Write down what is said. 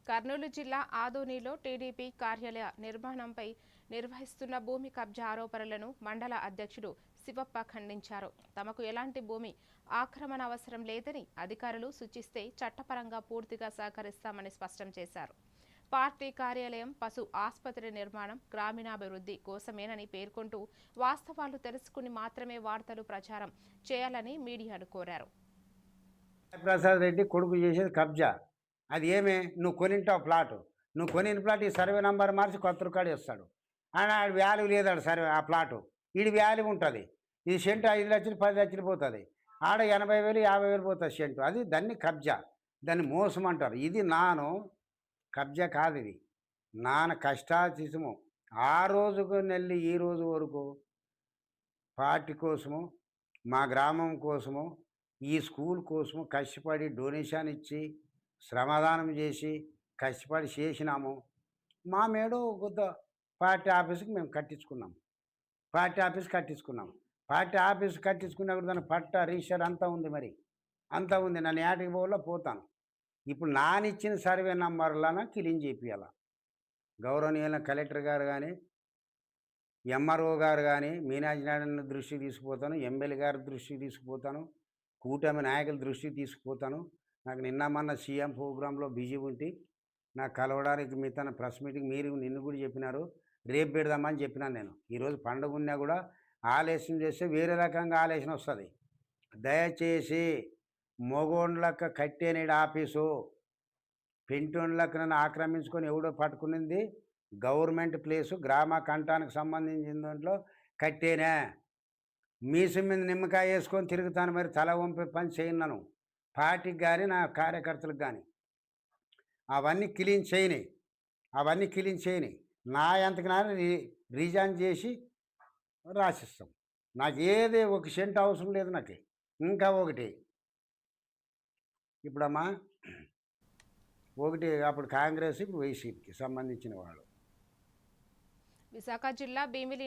కర్నూలు జిల్లా ఆదోనిలో టీడీపీ కార్యాలయ నిర్మాణంపై నిర్వహిస్తున్న భూమి కబ్జా ఆరోపణలను మండల అధ్యక్షుడు శివప్ప ఖండించారు. తమకు ఎలాంటి భూమి ఆక్రమణ అవసరం లేదని అధికారులు సూచిస్తే చట్టపరంగా పూర్తిగా సహకరిస్తామని స్పష్టం చేశారు. పార్టీ కార్యాలయం, పశు ఆసుపత్రి నిర్మాణం గ్రామీణాభివృద్ధి కోసమేనని పేర్కొంటూ వాస్తవాలు తెలుసుకుని మాత్రమే వార్తలు ప్రచారం చేయాలని మీడియాను కోరారు. ప్రసాద్ రెడ్డి కొడుకు చేసేది కబ్జా. అది ఏమే, నువ్వు కొనింటావు ప్లాటు, నువ్వు కొనిన ప్లాట్ ఈ సర్వే నెంబర్ మార్చి కొత్త రికార్డు ఇస్తాడు. ఆయన వాల్యూ లేదాడు సర్వే ఆ ప్లాటు, వీడి వాల్యూ ఉంటుంది. ఇది సెంటు 5 లక్షలు 10 లక్షలు పోతుంది, ఆడ 80,000 50,000 పోతుంది సెంటు. అది దాన్ని కబ్జా, దాన్ని మోసం అంటారు. ఇది నాను కబ్జా కాదు, ఇది నాన్న కష్టాతీతము. ఆ రోజుకు నెల్లి ఈ రోజు వరకు పార్టీ కోసము, మా గ్రామం కోసము, ఈ స్కూల్ కోసము కష్టపడి డొనేషన్ ఇచ్చి శ్రమదానం చేసి కష్టపడి చేసినాము. మా మేడు కొత్త పార్టీ ఆఫీస్కి మేము కట్టించుకున్నాము. పార్టీ ఆఫీస్ కట్టించుకున్నాము. పార్టీ ఆఫీస్ కట్టించుకున్నా కూడా దాని పట్ట రిజిస్టర్ అంతా ఉంది, మరి అంతా ఉంది. నన్ను ఏటికి పోవాలో పోతాను. ఇప్పుడు నానిచ్చిన సర్వే నంబర్లను క్లీన్ చేపియాల. గౌరవనీయుల కలెక్టర్ గారు కానీ, ఎంఆర్ఓ గారు కానీ, మీనాజీ నాయుడు దృష్టికి తీసుకుపోతాను, ఎమ్మెల్యే గారి దృష్టికి తీసుకుపోతాను, కూటమి నాయకుల దృష్టికి తీసుకుపోతాను. నాకు నిన్న మొన్న సీఎం ప్రోగ్రాంలో బిజీ ఉంటే నాకు కలవడానికి మిగతా ప్రెస్ మీటింగ్ మీరు నిన్ను కూడా చెప్పినారు, రేపు పెడదామని చెప్పినాను నేను. ఈరోజు పండుగ ఉన్నా కూడా ఆలస్యం చేస్తే వేరే రకంగా ఆలస్యం వస్తుంది. దయచేసి మొగోండ్లక్క కట్టేనేడు ఆఫీసు, పెంటోండ్లక్క నన్ను ఆక్రమించుకొని ఎవడో పట్టుకునింది గవర్నమెంట్ ప్లేసు, గ్రామ కంఠానికి సంబంధించిన దాంట్లో కట్టేనే. మీసు మీద నిమ్మకాయ వేసుకొని తిరుగుతాను, మరి తల వంపే పని చేయను పార్టీకి కానీ నా కార్యకర్తలకు కానీ. అవన్నీ క్లీన్ చేయని, అవన్నీ క్లీన్ చేయని. నా ఎంతకు నా రిజైన్ చేసి రాసిస్తాం. నాకు ఏది ఒక సెంట్ అవసరం లేదు నాకు. ఇంకా ఒకటి ఇప్పుడమ్మా, ఒకటి అప్పుడు కాంగ్రెస్, ఇప్పుడు వైసీపీకి సంబంధించిన వాళ్ళు. విశాఖ జిల్లా భీమిలి